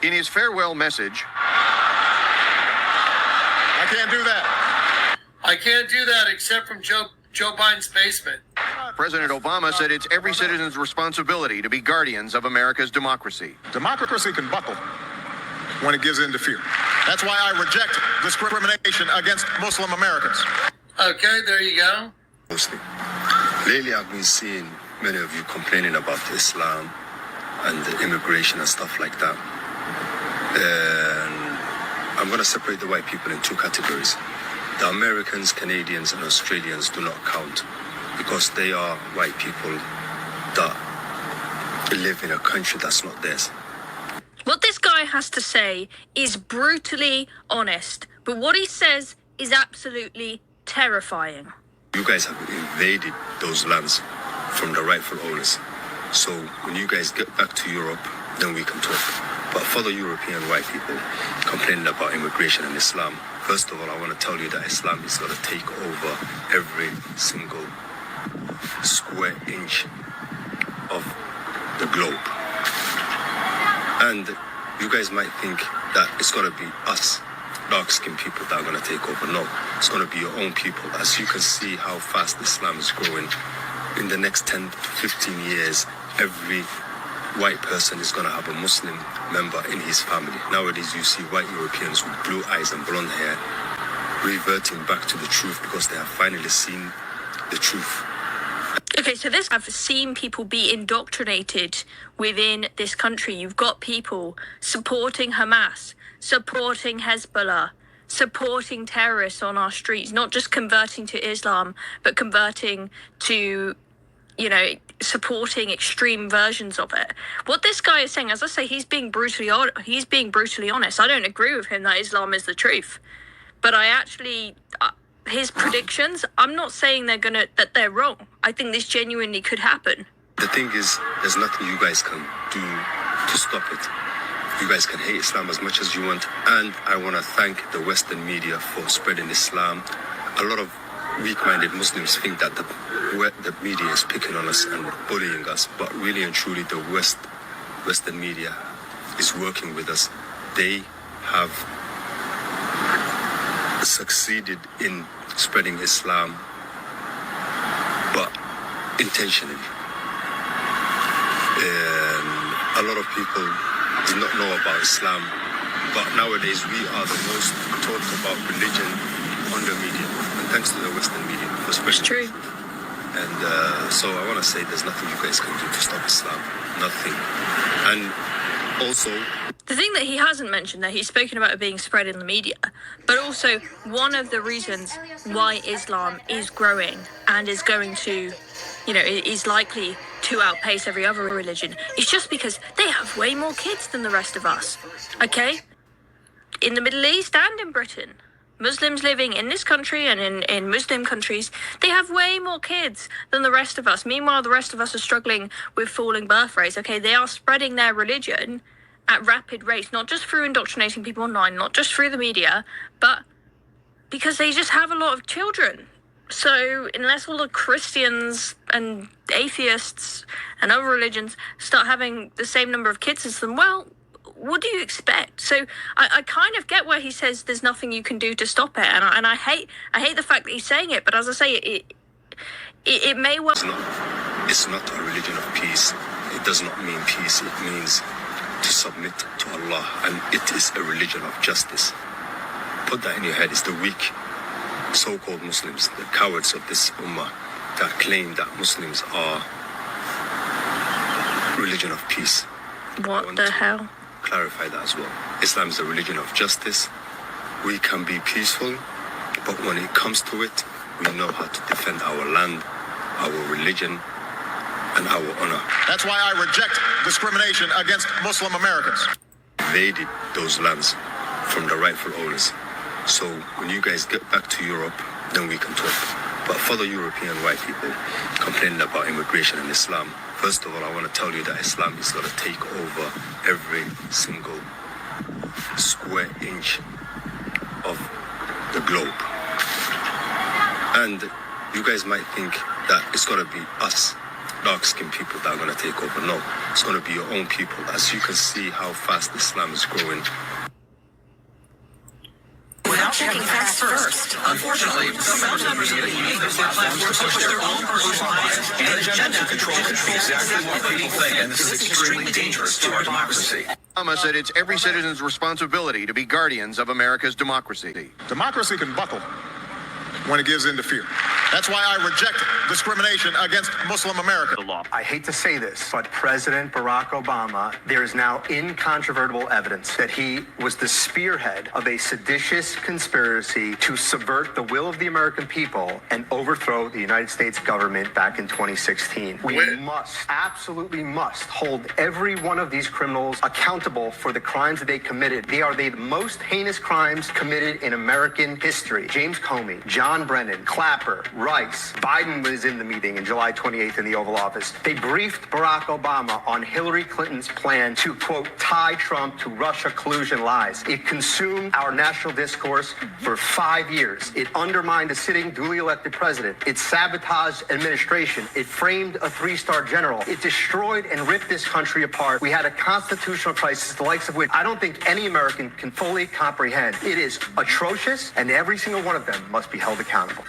In his farewell message, I can't do that. I can't do that except from Joe Biden's basement. President Obama said it's every citizen's responsibility to be guardians of America's democracy. Democracy can buckle when it gives in to fear. That's why I reject discrimination against Muslim Americans. Okay, there you go. Mostly. Lately, I've been seeing many of you complaining about Islam and the immigration and stuff like that. And I'm going to separate the white people in two categories. The Americans, Canadians, and Australians do not count because they are white people that live in a country that's not theirs. What this guy has to say is brutally honest, but what he says is absolutely terrifying. You guys have invaded those lands from the rightful owners. So when you guys get back to Europe, then we can talk. But for the European white people complaining about immigration and Islam, first of all, I want to tell you that Islam is going to take over every single square inch of the globe. And you guys might think that it's going to be us, dark-skinned people, that are going to take over. No, it's going to be your own people. As you can see how fast Islam is growing, in the next 10 to 15 years, every white person is going to have a Muslim member in his family. Nowadays, you see white Europeans with blue eyes and blonde hair reverting back to the truth because they have finally seen the truth. Okay, so I've seen people be indoctrinated within this country. You've got people supporting Hamas, supporting Hezbollah, supporting terrorists on our streets, not just converting to Islam, but converting to, supporting extreme versions of it. What this guy is saying, as I say, he's being brutally honest. I don't agree with him that Islam is the truth, but I actually, his predictions, I'm not saying that they're wrong. I think this genuinely could happen. The thing is, there's nothing you guys can do to stop it. You guys can hate Islam as much as you want, and I want to thank the Western media for spreading Islam. A lot of weak-minded Muslims think that the media is picking on us and bullying us, but really and truly the Western media is working with us. They have succeeded in spreading Islam, but intentionally. A lot of people do not know about Islam, but nowadays we are the most talked about religion on the media, and thanks to the Western media for spreading. It's true. And so I want to say there's nothing you guys can do to stop Islam. Nothing. And also, the thing that he hasn't mentioned, that he's spoken about it being spread in the media, but also one of the reasons why Islam is growing and is going to, is likely to outpace every other religion is just because they have way more kids than the rest of us, okay? In the Middle East and in Britain, Muslims living in this country and in Muslim countries, they have way more kids than the rest of us. Meanwhile, the rest of us are struggling with falling birth rates, okay? They are spreading their religion at rapid rates, not just through indoctrinating people online, not just through the media, but because they just have a lot of children. So unless all the Christians and atheists and other religions start having the same number of kids as them, well, what do you expect? So I kind of get where he says there's nothing you can do to stop it, and I hate the fact that he's saying it. But as I say, it may well. It's not a religion of peace. It does not mean peace. It means to submit to Allah, and it is a religion of justice. Put that in your head. It's the weak so-called Muslims, the cowards of this ummah, that claim that Muslims are religion of peace. What the hell? Clarify that as well. Islam is a religion of justice. We can be peaceful, but when it comes to it, we know how to defend our land, our religion, and our honor. That's why I reject discrimination against Muslim Americans. Invaded those lands from the rightful owners. So when you guys get back to Europe, then we can talk. But for the European white people complaining about immigration and Islam, first of all, I want to tell you that Islam is going to take over every single square inch of the globe. And you guys might think that it's going to be us, dark-skinned people that are going to take over. No, it's going to be your own people. As you can see how fast Islam is growing. Without checking facts first. Unfortunately, some members of the media use their platforms to push their own personal bias and agenda to control exactly what people think, and this is extremely dangerous to our democracy. Obama said it's every citizen's responsibility to be guardians of America's democracy. Democracy can buckle when it gives in to fear. That's why I reject discrimination against Muslim America. I hate to say this, but President Barack Obama, there is now incontrovertible evidence that he was the spearhead of a seditious conspiracy to subvert the will of the American people and overthrow the United States government back in 2016. We must, absolutely must, hold every one of these criminals accountable for the crimes that they committed. They are the most heinous crimes committed in American history. James Comey, John Brennan, Clapper, Rice. Biden was in the meeting in July 28th in the Oval Office. They briefed Barack Obama on Hillary Clinton's plan to, quote, tie Trump to Russia collusion lies. It consumed our national discourse for 5 years. It undermined a sitting duly elected president. It sabotaged administration. It framed a three-star general. It destroyed and ripped this country apart. We had a constitutional crisis, the likes of which I don't think any American can fully comprehend. It is atrocious, and every single one of them must be held accountable.